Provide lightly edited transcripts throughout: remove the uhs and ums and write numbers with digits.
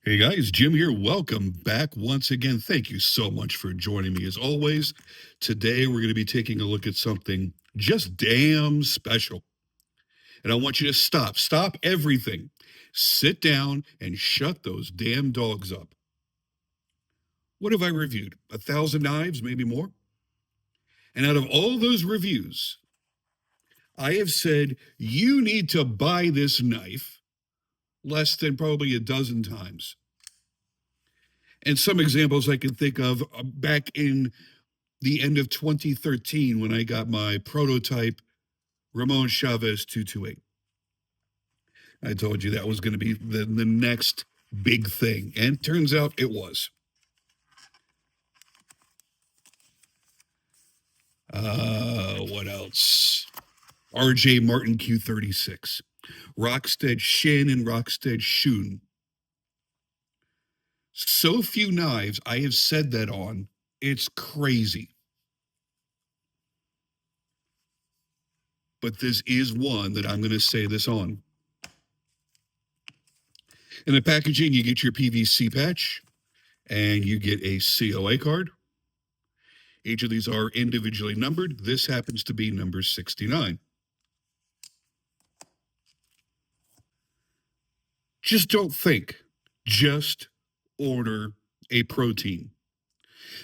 Hey guys, Jim here. Welcome back once again. Thank you so much for joining me as always. Today we're going to be taking a look at something just damn special. And I want you to stop everything. Sit down and shut those damn dogs up. What have I reviewed? 1,000 knives, maybe more? And out of all those reviews, I have said you need to buy this knife less than probably a dozen times. And some examples I can think of back in the end of 2013 when I got my prototype Ramon Chavez 228. I told you that was going to be the next big thing. And turns out it was. What else? RJ Martin Q36. Rockstead Shin and Rockstead Shun. So few knives I have said that on. It's crazy. But this is one that I'm going to say this on. In the packaging, you get your PVC patch and you get a COA card. Each of these are individually numbered. This happens to be number 69. Just don't think. Just order a Protean.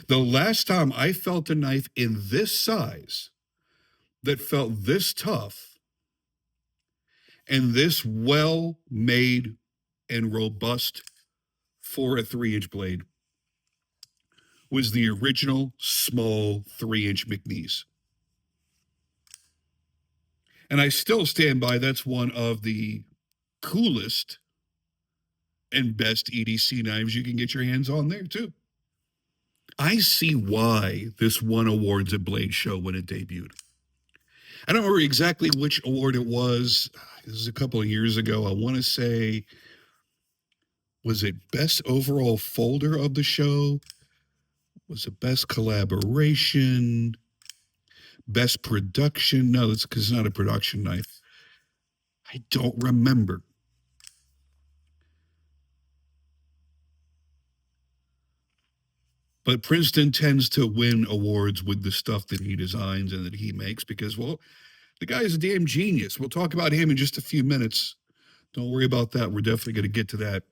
The last time I felt a knife in this size that felt this tough and this well made and robust for a 3-inch blade was the original small 3-inch McNeese. And I still stand by that's one of the coolest and best EDC knives you can get your hands on there, too. I see why this won awards at Blade Show when it debuted. I don't remember exactly which award it was. This is a couple of years ago. I want to say, was it Best Overall Folder of the show? Was it Best Collaboration? Best Production? No, that's because it's not a production knife. I don't remember. But Princeton tends to win awards with the stuff that he designs and that he makes because, well, the guy is a damn genius. We'll talk about him in just a few minutes. Don't worry about that. We're definitely going to get to that.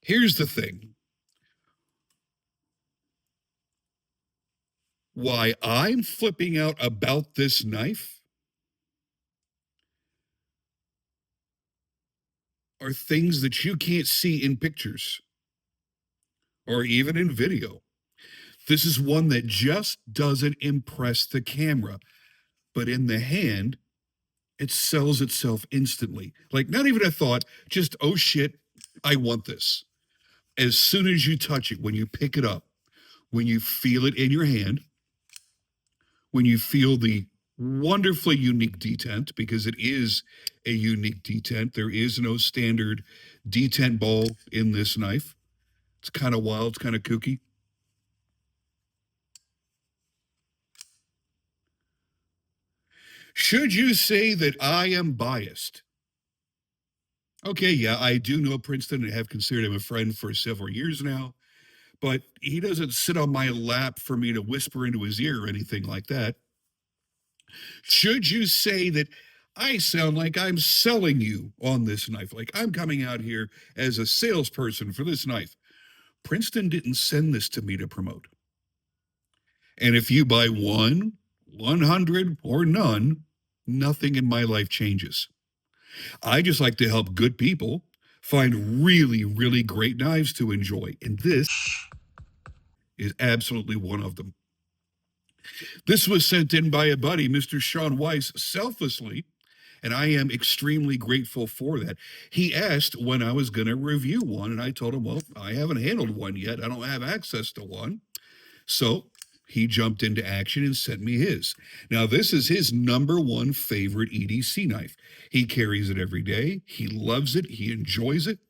Here's the thing. Why I'm flipping out about this knife are things that you can't see in pictures or even in video. This is one that just doesn't impress the camera, but in the hand, it sells itself instantly. Like, not even a thought, just, oh shit, I want this. As soon as you touch it, when you pick it up, when you feel it in your hand, when you feel the wonderfully unique detent, because it is a unique detent. There is no standard detent ball in this knife. It's kind of wild, it's kind of kooky. Should you say that I am biased? Okay, yeah, I do know Princeton and have considered him a friend for several years now, but he doesn't sit on my lap for me to whisper into his ear or anything like that. Should you say that I sound like I'm selling you on this knife, like I'm coming out here as a salesperson for this knife? Princeton didn't send this to me to promote. And if you buy one, 100, or none, nothing in my life changes. I just like to help good people find really, really great knives to enjoy. And this is absolutely one of them. This was sent in by a buddy, Mr. Shaun Weiss, selflessly, and I am extremely grateful for that. He asked when I was going to review one, and I told him, well, I haven't handled one yet. I don't have access to one. So he jumped into action and sent me his. Now, this is his number one favorite EDC knife. He carries it every day. He loves it. He enjoys it.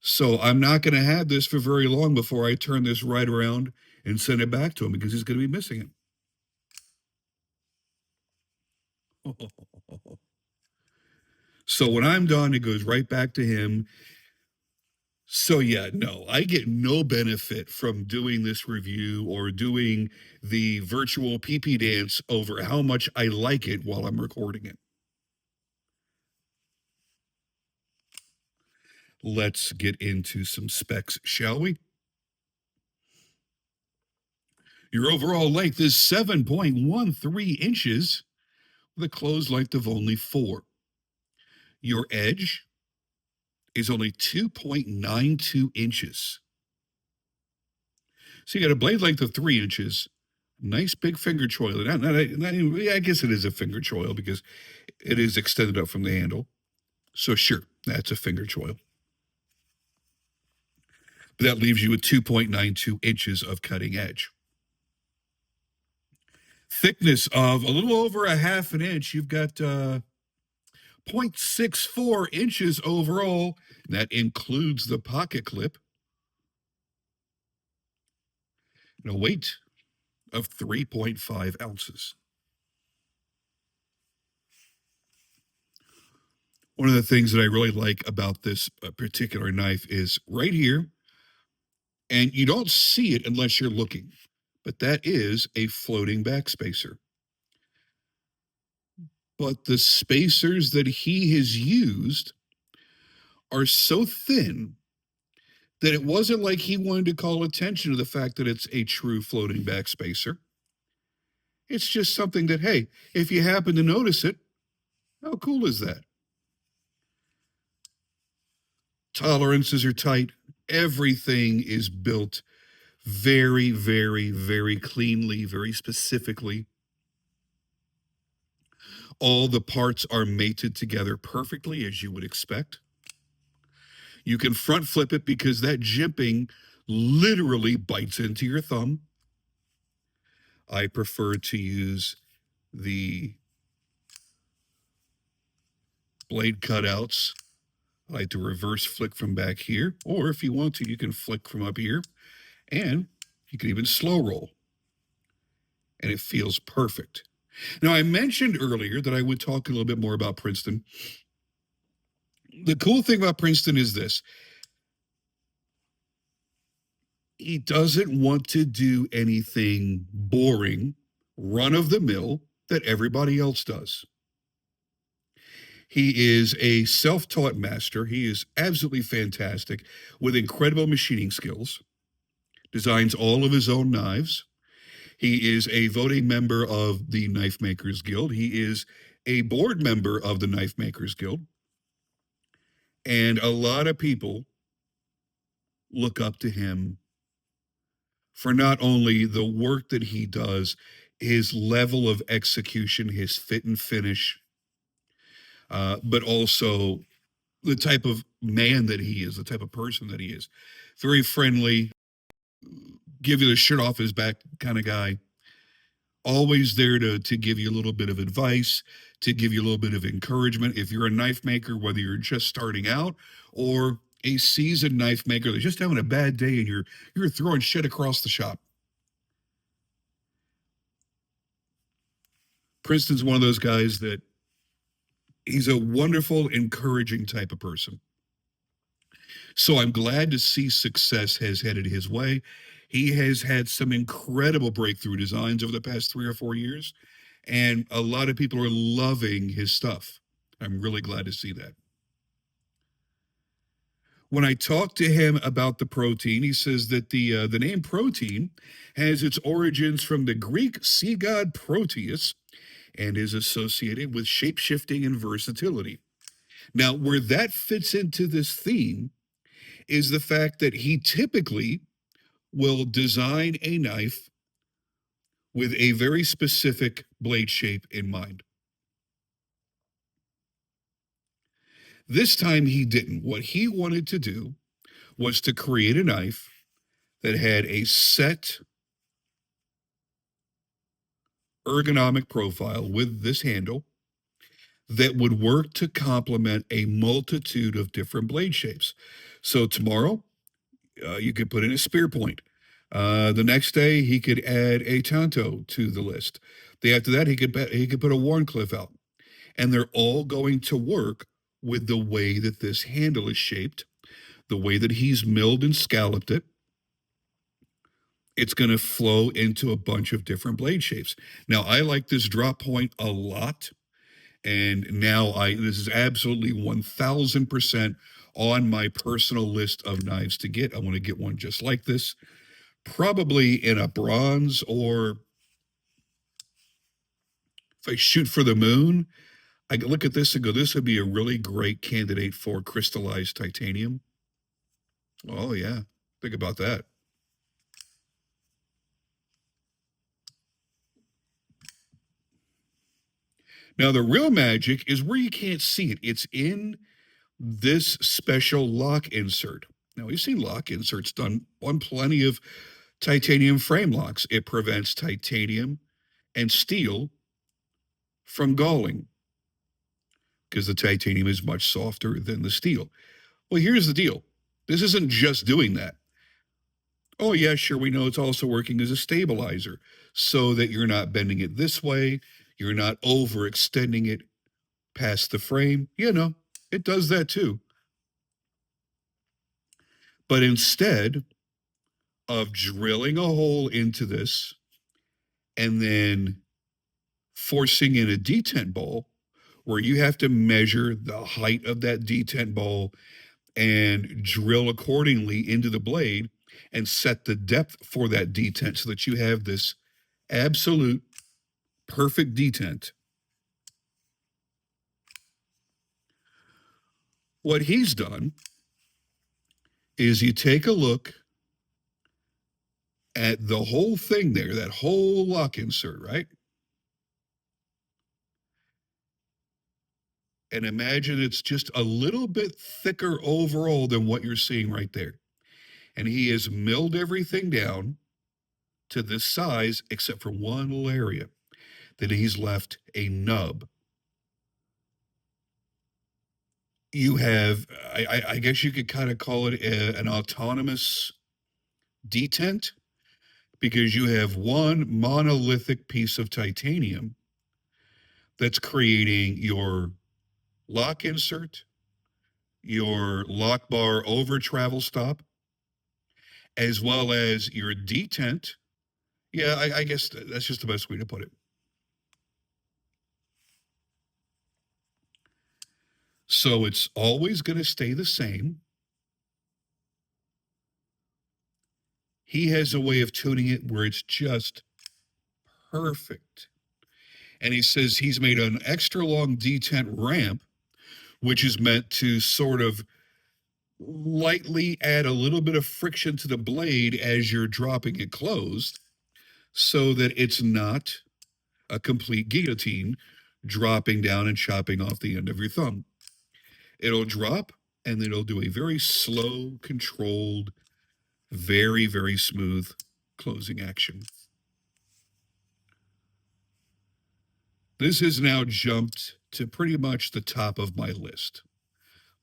So I'm not going to have this for very long before I turn this right around and send it back to him because he's going to be missing it. So when I'm done, it goes right back to him. So yeah, no, I get no benefit from doing this review or doing the virtual pee dance over how much I like it while I'm recording it. Let's get into some specs, shall we? Your overall length is 7.13 inches with a closed length of only 4. Your edge is only 2.92 inches. So you got a blade length of 3 inches. Nice big finger choil. I guess it is a finger choil because it is extended up from the handle. So sure, that's a finger choil. But that leaves you with 2.92 inches of cutting edge. Thickness of a little over a half an inch. You've got 0.64 inches overall. That includes the pocket clip. And a weight of 3.5 ounces. One of the things that I really like about this particular knife is right here, and you don't see it unless you're looking, but that is a floating backspacer. But the spacers that he has used are so thin that it wasn't like he wanted to call attention to the fact that it's a true floating backspacer. It's just something that, hey, if you happen to notice it, how cool is that? Tolerances are tight. Everything is built very, very, very cleanly, very specifically. All the parts are mated together perfectly, as you would expect. You can front flip it because that jimping literally bites into your thumb. I prefer to use the blade cutouts. I like to reverse flick from back here, or if you want to, you can flick from up here, and you can even slow roll, and it feels perfect. Now, I mentioned earlier that I would talk a little bit more about Princeton. The cool thing about Princeton is this. He doesn't want to do anything boring, run of the mill that everybody else does. He is a self taught master. He is absolutely fantastic with incredible machining skills, designs all of his own knives. He is a voting member of the Knife Makers Guild. He is a board member of the Knife Makers Guild. And a lot of people look up to him for not only the work that he does, his level of execution, his fit and finish, but also the type of man that he is, the type of person that he is. Very friendly, give you the shirt off his back kind of guy. Always there to give you a little bit of advice, to give you a little bit of encouragement. If you're a knife maker, whether you're just starting out or a seasoned knife maker that's just having a bad day and you're throwing shit across the shop. Princeton's one of those guys that he's a wonderful, encouraging type of person. So I'm glad to see success has headed his way. He has had some incredible breakthrough designs over the past 3 or 4 years, and a lot of people are loving his stuff. I'm really glad to see that. When I talked to him about the Protean, he says that the name Protean has its origins from the Greek sea god Proteus and is associated with shape-shifting and versatility. Now, where that fits into this theme is the fact that he typically will design a knife with a very specific blade shape in mind. This time he didn't. What he wanted to do was to create a knife that had a set ergonomic profile with this handle that would work to complement a multitude of different blade shapes. So tomorrow, you could put in a spear point. The next day, he could add a tanto to the list. The day after that, he could put a Warncliffe out, and they're all going to work with the way that this handle is shaped, the way that he's milled and scalloped it. It's going to flow into a bunch of different blade shapes. Now, I like this drop point a lot. And now this is absolutely 1000% on my personal list of knives to get. I want to get one just like this, probably in a bronze, or if I shoot for the moon, I can look at this and go, this would be a really great candidate for crystallized titanium. Oh, yeah. Think about that. Now, the real magic is where you can't see it. It's in this special lock insert. Now, we've seen lock inserts done on plenty of titanium frame locks. It prevents titanium and steel from galling because the titanium is much softer than the steel. Well, here's the deal. This isn't just doing that. Oh, yeah, sure, we know it's also working as a stabilizer so that you're not bending it this way, you're not overextending it past the frame. You know, it does that too. But instead of drilling a hole into this and then forcing in a detent bowl where you have to measure the height of that detent bowl and drill accordingly into the blade and set the depth for that detent so that you have this absolute perfect detent. What he's done is you take a look at the whole thing there, that whole lock insert, right? And imagine it's just a little bit thicker overall than what you're seeing right there. And he has milled everything down to this size except for one little area that he's left a nub. You have, I guess you could kind of call it an autonomous detent, because you have one monolithic piece of titanium that's creating your lock insert, your lock bar over travel stop, as well as your detent. Yeah, I guess that's just the best way to put it. So it's always going to stay the same. He has a way of tuning it where it's just perfect. And he says he's made an extra long detent ramp, which is meant to sort of lightly add a little bit of friction to the blade as you're dropping it closed so that it's not a complete guillotine dropping down and chopping off the end of your thumb. It'll drop and then it'll do a very slow, controlled, very, very smooth closing action. This has now jumped to pretty much the top of my list.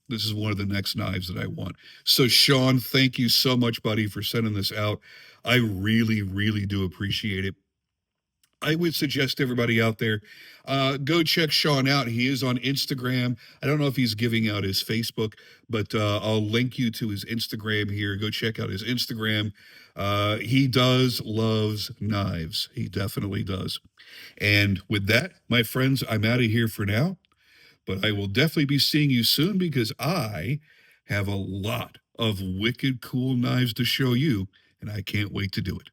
This is one of the next knives that I want. So, Shaun, thank you so much, buddy, for sending this out. I really, really do appreciate it. I would suggest everybody out there, go check Shaun out. He is on Instagram. I don't know if he's giving out his Facebook, but I'll link you to his Instagram here. Go check out his Instagram. He loves knives. He definitely does. And with that, my friends, I'm out of here for now, but I will definitely be seeing you soon because I have a lot of wicked cool knives to show you, and I can't wait to do it.